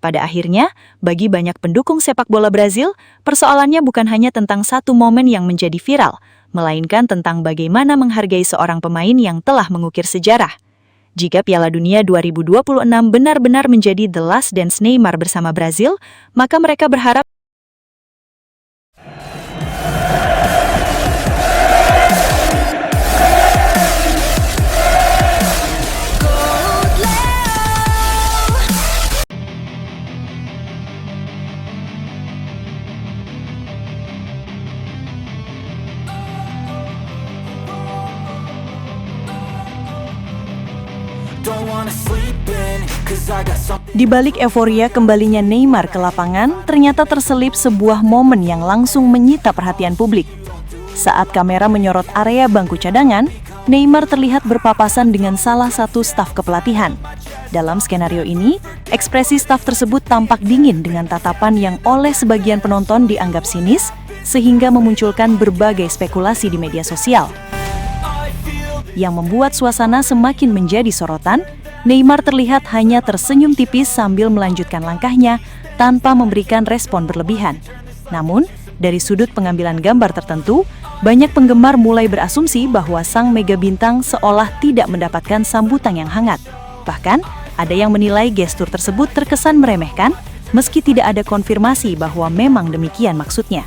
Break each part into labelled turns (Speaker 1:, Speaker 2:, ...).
Speaker 1: Pada akhirnya, bagi banyak pendukung sepak bola Brazil, persoalannya bukan hanya tentang satu momen yang menjadi viral, melainkan tentang bagaimana menghargai seorang pemain yang telah mengukir sejarah. Jika Piala Dunia 2026 benar-benar menjadi The Last Dance Neymar bersama Brazil, maka mereka berharap di balik euforia kembalinya Neymar ke lapangan, ternyata terselip sebuah momen yang langsung menyita perhatian publik. Saat kamera menyorot area bangku cadangan, Neymar terlihat berpapasan dengan salah satu staf kepelatihan. Dalam skenario ini, ekspresi staf tersebut tampak dingin dengan tatapan yang oleh sebagian penonton dianggap sinis, sehingga memunculkan berbagai spekulasi di media sosial. Yang membuat suasana semakin menjadi sorotan, Neymar terlihat hanya tersenyum tipis sambil melanjutkan langkahnya tanpa memberikan respon berlebihan. Namun, dari sudut pengambilan gambar tertentu, banyak penggemar mulai berasumsi bahwa sang mega bintang seolah tidak mendapatkan sambutan yang hangat. Bahkan, ada yang menilai gestur tersebut terkesan meremehkan, meski tidak ada konfirmasi bahwa memang demikian maksudnya.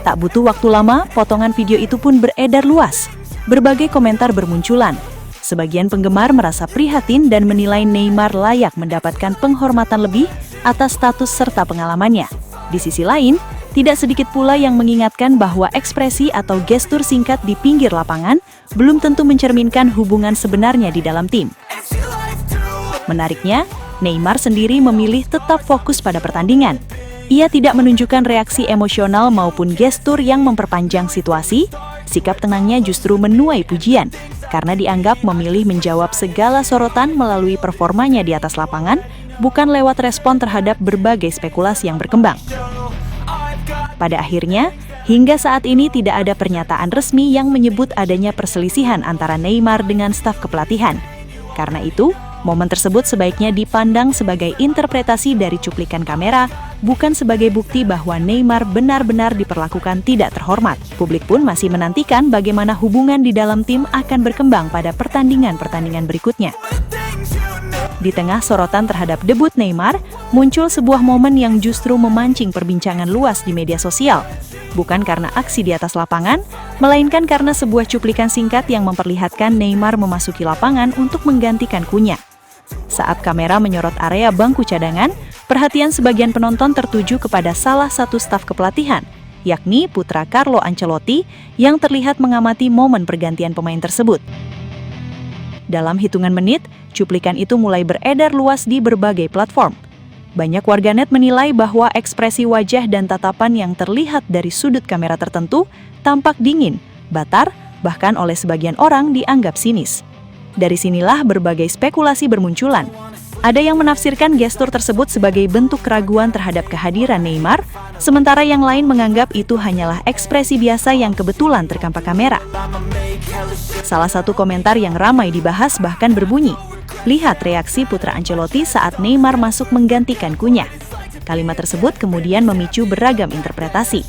Speaker 1: Tak butuh waktu lama, potongan video itu pun beredar luas. Berbagai komentar bermunculan. Sebagian penggemar merasa prihatin dan menilai Neymar layak mendapatkan penghormatan lebih atas status serta pengalamannya. Di sisi lain, tidak sedikit pula yang mengingatkan bahwa ekspresi atau gestur singkat di pinggir lapangan belum tentu mencerminkan hubungan sebenarnya di dalam tim. Menariknya, Neymar sendiri memilih tetap fokus pada pertandingan. Ia tidak menunjukkan reaksi emosional maupun gestur yang memperpanjang situasi. Sikap tenangnya justru menuai pujian, karena dianggap memilih menjawab segala sorotan melalui performanya di atas lapangan, bukan lewat respon terhadap berbagai spekulasi yang berkembang. Pada akhirnya, hingga saat ini tidak ada pernyataan resmi yang menyebut adanya perselisihan antara Neymar dengan staf kepelatihan. Karena itu, momen tersebut sebaiknya dipandang sebagai interpretasi dari cuplikan kamera, bukan sebagai bukti bahwa Neymar benar-benar diperlakukan tidak terhormat. Publik pun masih menantikan bagaimana hubungan di dalam tim akan berkembang pada pertandingan-pertandingan berikutnya. Di tengah sorotan terhadap debut Neymar, muncul sebuah momen yang justru memancing perbincangan luas di media sosial. Bukan karena aksi di atas lapangan, melainkan karena sebuah cuplikan singkat yang memperlihatkan Neymar memasuki lapangan untuk menggantikan Cunha. Saat kamera menyorot area bangku cadangan, perhatian sebagian penonton tertuju kepada salah satu staf kepelatihan, yakni putra Carlo Ancelotti, yang terlihat mengamati momen pergantian pemain tersebut. Dalam hitungan menit, cuplikan itu mulai beredar luas di berbagai platform. Banyak warganet menilai bahwa ekspresi wajah dan tatapan yang terlihat dari sudut kamera tertentu tampak dingin, batar, bahkan oleh sebagian orang dianggap sinis. Dari sinilah berbagai spekulasi bermunculan. Ada yang menafsirkan gestur tersebut sebagai bentuk keraguan terhadap kehadiran Neymar, sementara yang lain menganggap itu hanyalah ekspresi biasa yang kebetulan terkampak kamera. Salah satu komentar yang ramai dibahas bahkan berbunyi, "Lihat reaksi putra Ancelotti saat Neymar masuk menggantikan Cunha." Kalimat tersebut kemudian memicu beragam interpretasi.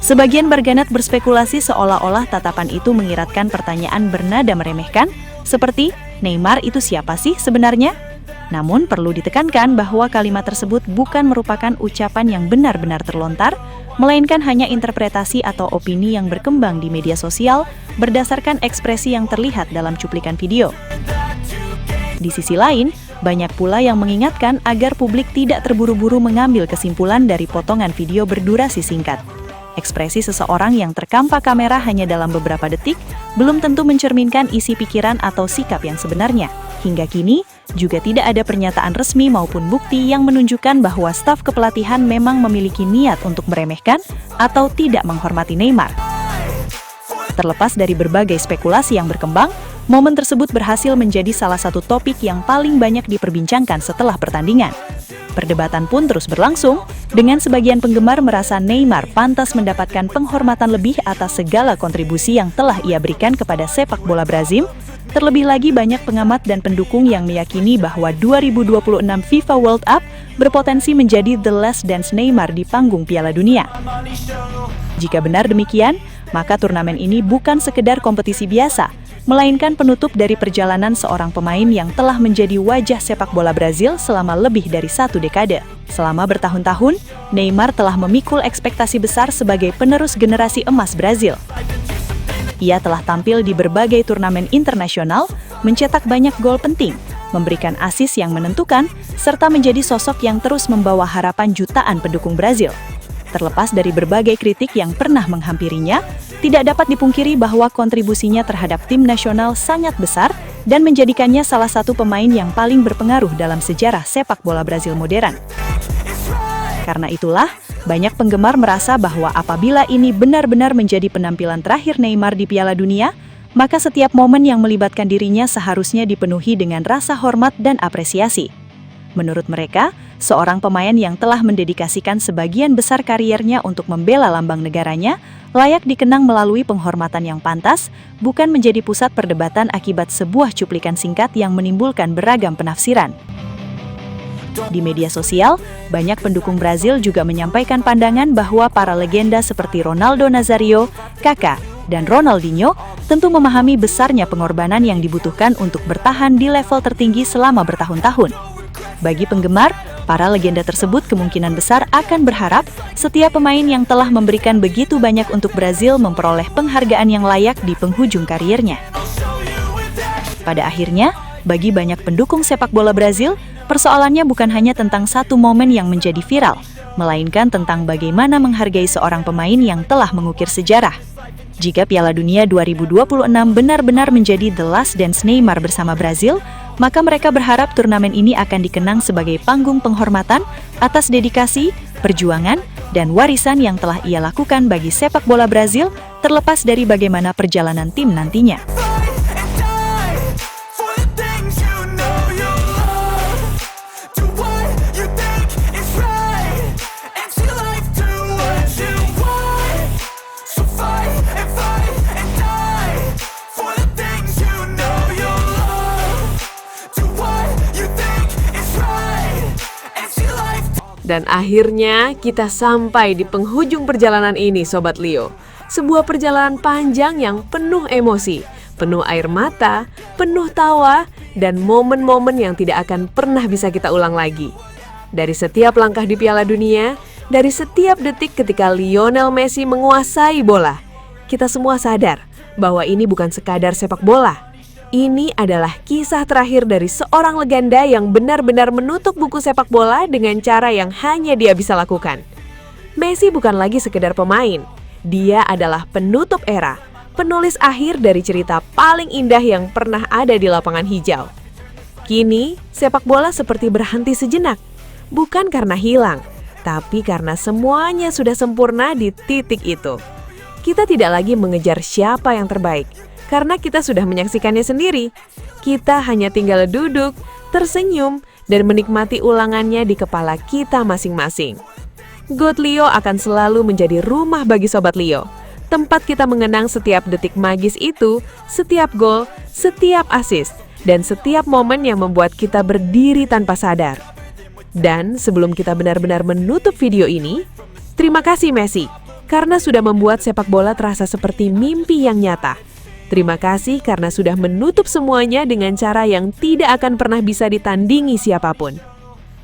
Speaker 1: Sebagian warganet berspekulasi seolah-olah tatapan itu mengiratkan pertanyaan bernada meremehkan, seperti, "Neymar itu siapa sih sebenarnya?" Namun perlu ditekankan bahwa kalimat tersebut bukan merupakan ucapan yang benar-benar terlontar, melainkan hanya interpretasi atau opini yang berkembang di media sosial berdasarkan ekspresi yang terlihat dalam cuplikan video. Di sisi lain, banyak pula yang mengingatkan agar publik tidak terburu-buru mengambil kesimpulan dari potongan video berdurasi singkat. Ekspresi seseorang yang terkampak kamera hanya dalam beberapa detik belum tentu mencerminkan isi pikiran atau sikap yang sebenarnya. Hingga kini, juga tidak ada pernyataan resmi maupun bukti yang menunjukkan bahwa staf kepelatihan memang memiliki niat untuk meremehkan atau tidak menghormati Neymar. Terlepas dari berbagai spekulasi yang berkembang, momen tersebut berhasil menjadi salah satu topik yang paling banyak diperbincangkan setelah pertandingan. Perdebatan pun terus berlangsung, dengan sebagian penggemar merasa Neymar pantas mendapatkan penghormatan lebih atas segala kontribusi yang telah ia berikan kepada sepak bola Brazil, Terlebih lagi banyak pengamat dan pendukung yang meyakini bahwa 2026 FIFA World Cup berpotensi menjadi the last dance Neymar di panggung Piala Dunia. Jika benar demikian, maka turnamen ini bukan sekedar kompetisi biasa, melainkan penutup dari perjalanan seorang pemain yang telah menjadi wajah sepak bola Brazil selama lebih dari 1 dekade. Selama bertahun-tahun, Neymar telah memikul ekspektasi besar sebagai penerus generasi emas Brazil. Ia telah tampil di berbagai turnamen internasional, mencetak banyak gol penting, memberikan assist yang menentukan, serta menjadi sosok yang terus membawa harapan jutaan pendukung Brazil. Terlepas dari berbagai kritik yang pernah menghampirinya, tidak dapat dipungkiri bahwa kontribusinya terhadap tim nasional sangat besar dan menjadikannya salah satu pemain yang paling berpengaruh dalam sejarah sepak bola Brazil modern. Karena itulah, banyak penggemar merasa bahwa apabila ini benar-benar menjadi penampilan terakhir Neymar di Piala Dunia, maka setiap momen yang melibatkan dirinya seharusnya dipenuhi dengan rasa hormat dan apresiasi. Menurut mereka, seorang pemain yang telah mendedikasikan sebagian besar kariernya untuk membela lambang negaranya, layak dikenang melalui penghormatan yang pantas, bukan menjadi pusat perdebatan akibat sebuah cuplikan singkat yang menimbulkan beragam penafsiran. Di media sosial, banyak pendukung Brazil juga menyampaikan pandangan bahwa para legenda seperti Ronaldo Nazario, Kaká, dan Ronaldinho tentu memahami besarnya pengorbanan yang dibutuhkan untuk bertahan di level tertinggi selama bertahun-tahun. Bagi penggemar, para legenda tersebut kemungkinan besar akan berharap setiap pemain yang telah memberikan begitu banyak untuk Brazil memperoleh penghargaan yang layak di penghujung kariernya. Pada akhirnya, bagi banyak pendukung sepak bola Brazil, persoalannya bukan hanya tentang satu momen yang menjadi viral, melainkan tentang bagaimana menghargai seorang pemain yang telah mengukir sejarah. Jika Piala Dunia 2026 benar-benar menjadi the last dance Neymar bersama Brazil, maka mereka berharap turnamen ini akan dikenang sebagai panggung penghormatan atas dedikasi, perjuangan, dan warisan yang telah ia lakukan bagi sepak bola Brazil, terlepas dari bagaimana perjalanan tim nantinya.
Speaker 2: Dan akhirnya kita sampai di penghujung perjalanan ini, Sobat Leo. Sebuah perjalanan panjang yang penuh emosi, penuh air mata, penuh tawa, dan momen-momen yang tidak akan pernah bisa kita ulang lagi. Dari setiap langkah di Piala Dunia, dari setiap detik ketika Lionel Messi menguasai bola, kita semua sadar bahwa ini bukan sekadar sepak bola. Ini adalah kisah terakhir dari seorang legenda yang benar-benar menutup buku sepak bola dengan cara yang hanya dia bisa lakukan. Messi bukan lagi sekedar pemain, dia adalah penutup era, penulis akhir dari cerita paling indah yang pernah ada di lapangan hijau. Kini, sepak bola seperti berhenti sejenak, bukan karena hilang, tapi karena semuanya sudah sempurna di titik itu. Kita tidak lagi mengejar siapa yang terbaik, karena kita sudah menyaksikannya sendiri. Kita hanya tinggal duduk, tersenyum, dan menikmati ulangannya di kepala kita masing-masing. GOAT Leo akan selalu menjadi rumah bagi Sobat Leo. Tempat kita mengenang setiap detik magis itu, setiap gol, setiap assist, dan setiap momen yang membuat kita berdiri tanpa sadar. Dan sebelum kita benar-benar menutup video ini, terima kasih Messi, karena sudah membuat sepak bola terasa seperti mimpi yang nyata. Terima kasih karena sudah menutup semuanya dengan cara yang tidak akan pernah bisa ditandingi siapapun.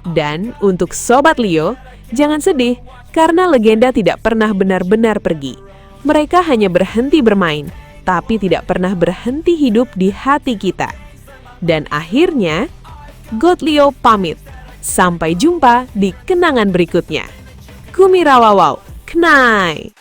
Speaker 2: Dan untuk Sobat Leo, jangan sedih karena legenda tidak pernah benar-benar pergi. Mereka hanya berhenti bermain, tapi tidak pernah berhenti hidup di hati kita. Dan akhirnya, GOAT Leo pamit. Sampai jumpa di kenangan berikutnya. Kumirawawau, Knai!